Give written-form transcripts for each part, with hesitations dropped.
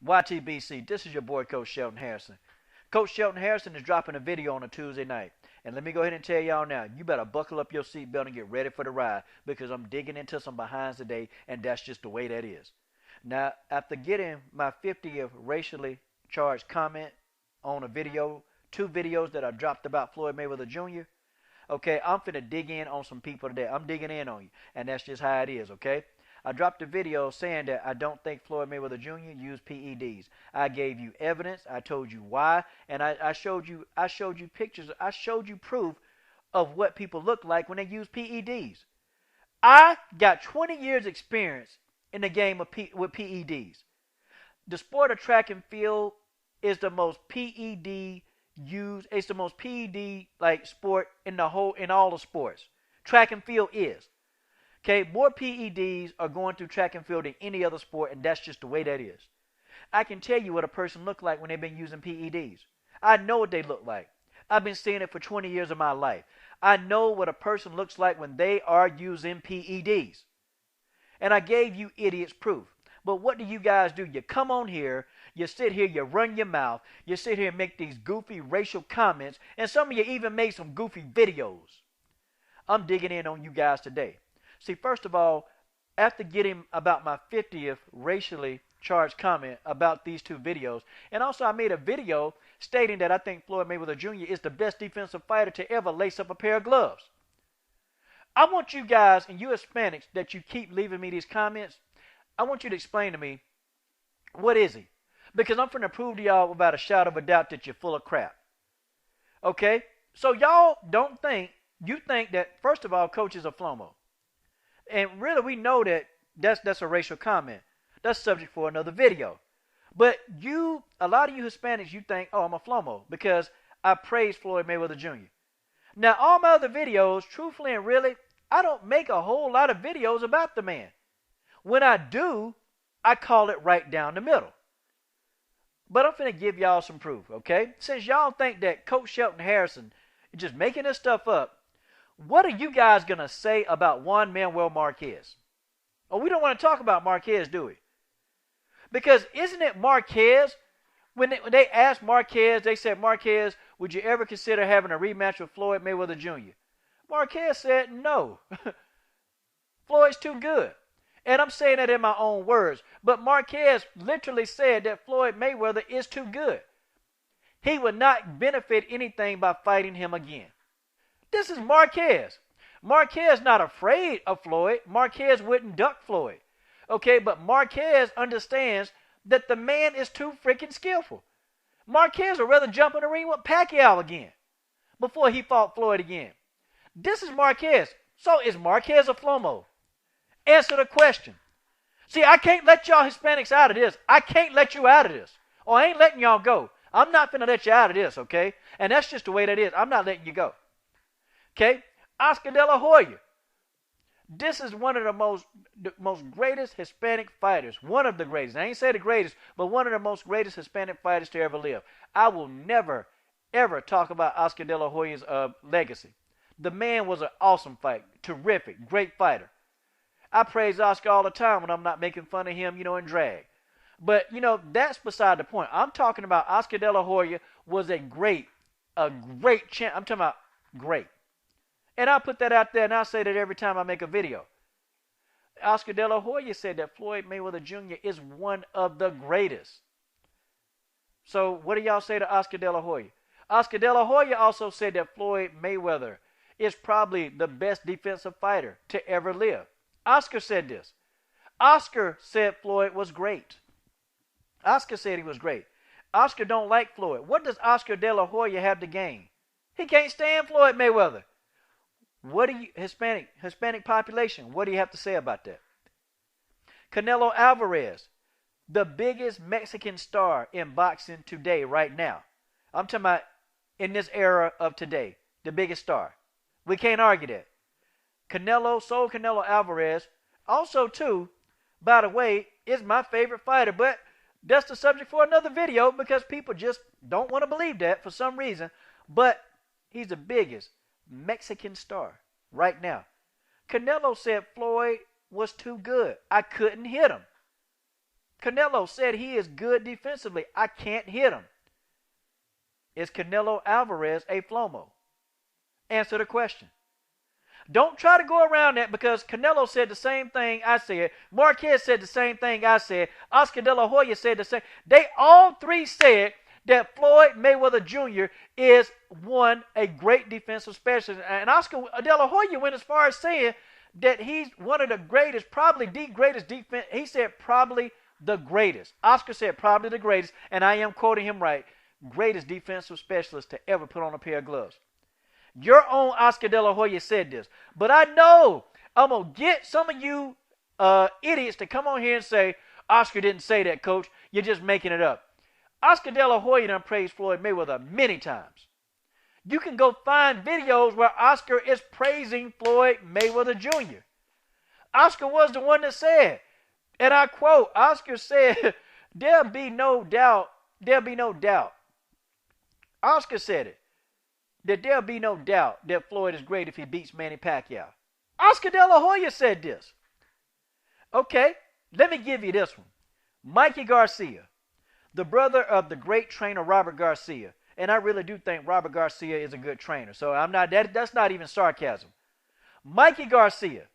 YTBC, this is your boy Coach Shelton Harrison. Coach Shelton Harrison is dropping a video on a Tuesday night. And let me go ahead and tell y'all now, you better buckle up your seatbelt and get ready for the ride because I'm digging into some behinds today, and that's just the way that is. Now, after getting my 50th racially charged comment on a video, two videos that I dropped about Floyd Mayweather Jr., okay, I'm finna dig in on some people today. I'm digging in on you, and that's just how it is, okay? I dropped a video saying that I don't think Floyd Mayweather Jr. used PEDs. I gave you evidence. I told you why, and I showed you pictures. I showed you proof of what people look like when they use PEDs. I got 20 years experience in the game with PEDs. The sport of track and field is the most PED used. It's the most PED like sport in all the sports. Track and field is. Okay, more PEDs are going through track and field than any other sport, and that's just the way that is. I can tell you what a person look like when they've been using PEDs. I know what they look like. I've been seeing it for 20 years of my life. I know what a person looks like when they are using PEDs. And I gave you idiots proof. But what do you guys do? You come on here, you sit here, you run your mouth, you sit here and make these goofy racial comments, and some of you even made some goofy videos. I'm digging in on you guys today. See, first of all, after getting about my 50th racially charged comment about these two videos, and also I made a video stating that I think Floyd Mayweather Jr. is the best defensive fighter to ever lace up a pair of gloves. I want you guys and you Hispanics that you keep leaving me these comments, I want you to explain to me, what is he? Because I'm finna prove to y'all without a shadow of a doubt that you're full of crap. Okay? So y'all don't think, you think that, first of all, Coach is a flomo. And really, we know that that's a racial comment. That's subject for another video. But a lot of you Hispanics, you think, oh, I'm a flomo because I praise Floyd Mayweather Jr. Now, all my other videos, truthfully and really, I don't make a whole lot of videos about the man. When I do, I call it right down the middle. But I'm finna give y'all some proof, okay? Since y'all think that Coach Shelton Harrison is just making this stuff up, what are you guys going to say about Juan Manuel Marquez? Oh, we don't want to talk about Marquez, do we? Because isn't it Marquez, when they asked Marquez, they said, Marquez, would you ever consider having a rematch with Floyd Mayweather Jr.? Marquez said no. Floyd's too good. And I'm saying that in my own words. But Marquez literally said that Floyd Mayweather is too good. He would not benefit anything by fighting him again. This is Marquez. Marquez not afraid of Floyd. Marquez wouldn't duck Floyd. Okay, but Marquez understands that the man is too freaking skillful. Marquez would rather jump in the ring with Pacquiao again before he fought Floyd again. This is Marquez. So is Marquez a flomo? Answer the question. See, I can't let y'all Hispanics out of this. I can't let you out of this. Or I ain't letting y'all go. I'm not finna let you out of this, okay? And that's just the way that is. I'm not letting you go. Okay, Oscar De La Hoya. This is one of the most greatest Hispanic fighters. One of the greatest. I ain't say the greatest, but one of the most greatest Hispanic fighters to ever live. I will never, ever talk about Oscar De La Hoya's legacy. The man was an awesome fighter. Terrific. Great fighter. I praise Oscar all the time when I'm not making fun of him, in drag. But, that's beside the point. I'm talking about Oscar De La Hoya was a great champ. I'm talking about great. And I'll put that out there, and I'll say that every time I make a video. Oscar De La Hoya said that Floyd Mayweather Jr. is one of the greatest. So what do y'all say to Oscar De La Hoya? Oscar De La Hoya also said that Floyd Mayweather is probably the best defensive fighter to ever live. Oscar said this. Oscar said Floyd was great. Oscar said he was great. Oscar don't like Floyd. What does Oscar De La Hoya have to gain? He can't stand Floyd Mayweather. What do you, Hispanic population, what do you have to say about that? Canelo Alvarez, the biggest Mexican star in boxing today, right now. I'm talking about in this era of today, the biggest star. We can't argue that. Canelo Alvarez, also too, by the way, is my favorite fighter, but that's the subject for another video because people just don't want to believe that for some reason. But he's the biggest Mexican star right now. Canelo said Floyd was too good. I couldn't hit him. Canelo said he is good defensively. I can't hit him. Is Canelo Alvarez a Flomo? Answer the question. Don't try to go around that, because Canelo said the same thing I said. Marquez said the same thing I said. Oscar De La Hoya said the same. They all three said that Floyd Mayweather Jr. is a great defensive specialist. And Oscar De La Hoya went as far as saying that he's one of the greatest, probably the greatest defense. He said probably the greatest. Oscar said probably the greatest, and I am quoting him right, greatest defensive specialist to ever put on a pair of gloves. Your own Oscar De La Hoya said this. But I know I'm going to get some of you idiots to come on here and say, Oscar didn't say that, coach. You're just making it up. Oscar De La Hoya done praised Floyd Mayweather many times. You can go find videos where Oscar is praising Floyd Mayweather Jr. Oscar was the one that said, and I quote, Oscar said, there'll be no doubt. Oscar said it. That there'll be no doubt that Floyd is great if he beats Manny Pacquiao. Oscar De La Hoya said this. Okay, let me give you this one. Mikey Garcia, the brother of the great trainer Robert Garcia. And I really do think Robert Garcia is a good trainer. So that's not even sarcasm. Mikey Garcia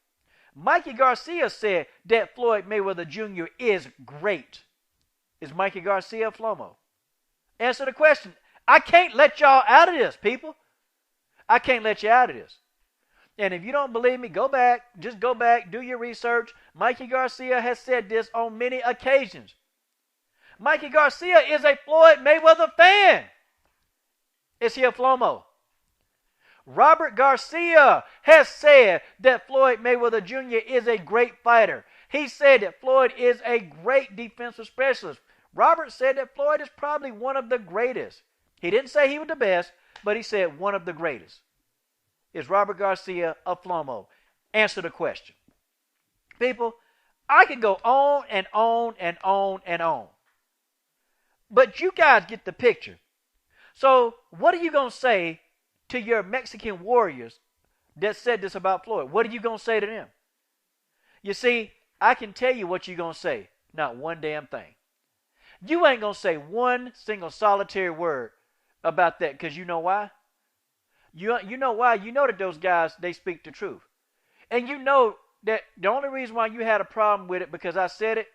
said that Floyd Mayweather Jr. is great. Is Mikey Garcia a Flomo? Answer the question. I can't let y'all out of this, people. I can't let you out of this. And if you don't believe me, go back, do your research. Mikey Garcia has said this on many occasions. Mikey Garcia is a Floyd Mayweather fan. Is he a Flomo? Robert Garcia has said that Floyd Mayweather Jr. is a great fighter. He said that Floyd is a great defensive specialist. Robert said that Floyd is probably one of the greatest. He didn't say he was the best, but he said one of the greatest. Is Robert Garcia a Flomo? Answer the question. People, I can go on and on and on and on. But you guys get the picture. So what are you going to say to your Mexican warriors that said this about Floyd? What are you going to say to them? You see, I can tell you what you're going to say. Not one damn thing. You ain't going to say one single solitary word about that, because you know why? You know why? You know that those guys, they speak the truth. And you know that the only reason why you had a problem with it because I said it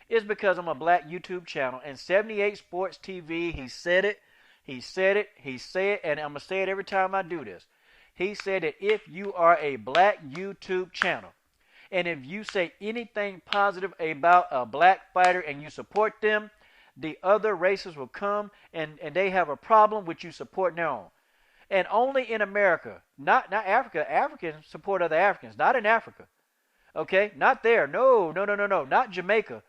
is because I'm a black YouTube channel. And 78 Sports TV, he said it, and I'm going to say it every time I do this. He said that if you are a black YouTube channel, and if you say anything positive about a black fighter and you support them, the other races will come and they have a problem with you supporting their own. And only in America, not Africa. Africans support other Africans, not in Africa. Okay? Not there. No. Not Jamaica.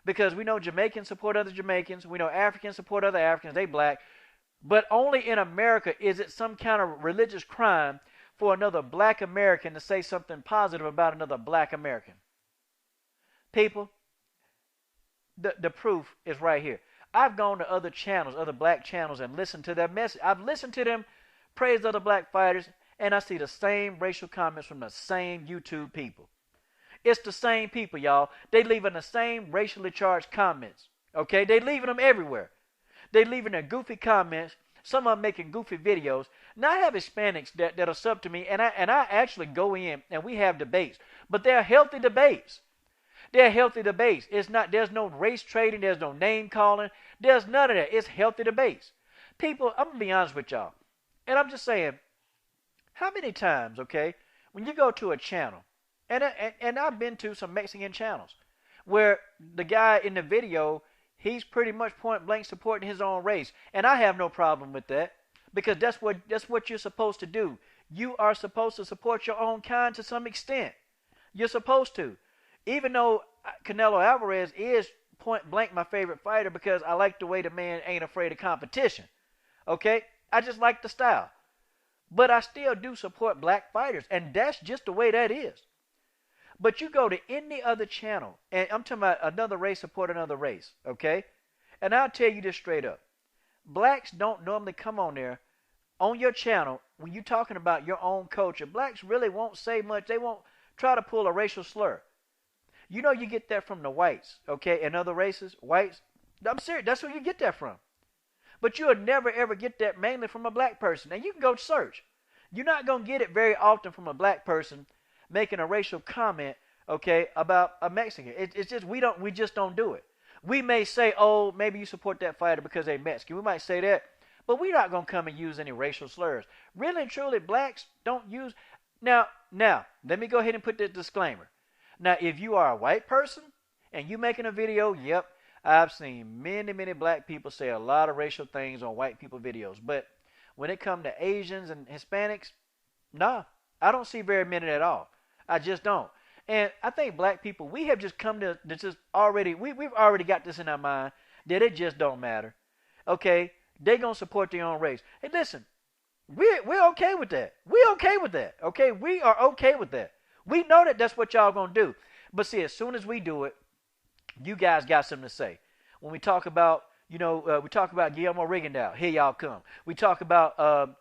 Because we know Jamaicans support other Jamaicans. We know Africans support other Africans. They black. But only in America is it some kind of religious crime for another black American to say something positive about another black American. People, the proof is right here. I've gone to other channels, other black channels, and listened to their message. I've listened to them praise other black fighters, and I see the same racial comments from the same YouTube people. It's the same people, y'all. They leaving the same racially charged comments. Okay? They leaving them everywhere. They leaving their goofy comments. Some of them making goofy videos. Now I have Hispanics that are sub to me, and I actually go in and we have debates. But they're healthy debates. They're healthy debates. There's no race trading, there's no name calling, there's none of that. It's healthy debates. People, I'm gonna be honest with y'all. And I'm just saying, how many times, okay, when you go to a channel, and I've been to some Mexican channels, where the guy in the video, he's pretty much point blank supporting his own race. And I have no problem with that, because that's what you're supposed to do. You are supposed to support your own kind to some extent. You're supposed to. Even though Canelo Alvarez is point blank my favorite fighter, because I like the way the man ain't afraid of competition. Okay? I just like the style. But I still do support black fighters, and that's just the way that is. But you go to any other channel, and I'm talking about another race support another race, okay? And I'll tell you this straight up. Blacks don't normally come on there, on your channel, when you're talking about your own culture. Blacks really won't say much. They won't try to pull a racial slur. You know you get that from the whites, okay, and other races, whites. I'm serious. That's where you get that from. But you'll never ever get that mainly from a black person. And you can go search. You're not gonna get it very often from a black person making a racial comment, okay, about a Mexican. It's just we just don't do it. We may say, oh, maybe you support that fighter because they're Mexican. We might say that, but we're not gonna come and use any racial slurs. Really and truly, blacks don't use. Now, let me go ahead and put this disclaimer. Now, if you are a white person and you making a video, yep, I've seen many black people say a lot of racial things on white people videos. But when it comes to Asians and Hispanics, nah, I don't see very many at all. I just don't. And I think black people, we have just come to just already, we've already got this in our mind that it just don't matter. Okay, they're going to support their own race. Hey, listen, we're okay with that. We're okay with that. Okay, we are okay with that. We know that that's what y'all going to do. But see, as soon as we do it, you guys got something to say. When we talk about, we talk about Guillermo Rigondeaux, here y'all come. We talk about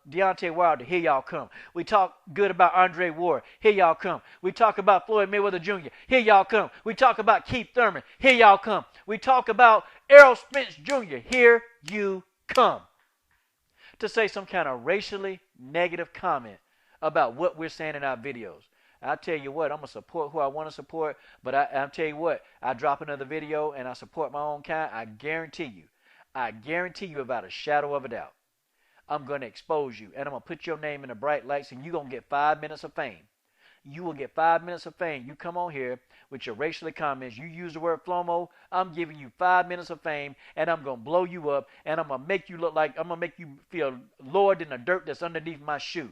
Deontay Wilder, here y'all come. We talk good about Andre Ward, here y'all come. We talk about Floyd Mayweather Jr., here y'all come. We talk about Keith Thurman, here y'all come. We talk about Errol Spence Jr., here you come. To say some kind of racially negative comment about what we're saying in our videos. I tell you what, I'm going to support who I want to support, but I'll tell you what, I drop another video and I support my own kind, I guarantee you without a shadow of a doubt, I'm going to expose you and I'm going to put your name in the bright lights and you're going to get 5 minutes of fame. You will get 5 minutes of fame. You come on here with your racially comments, you use the word Flomo, I'm giving you 5 minutes of fame and I'm going to blow you up and I'm going to make you look like, I'm going to make you feel lower than the dirt that's underneath my shoe.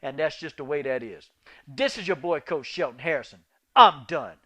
And that's just the way that is. This is your boy, Coach Shelton Harrison. I'm done.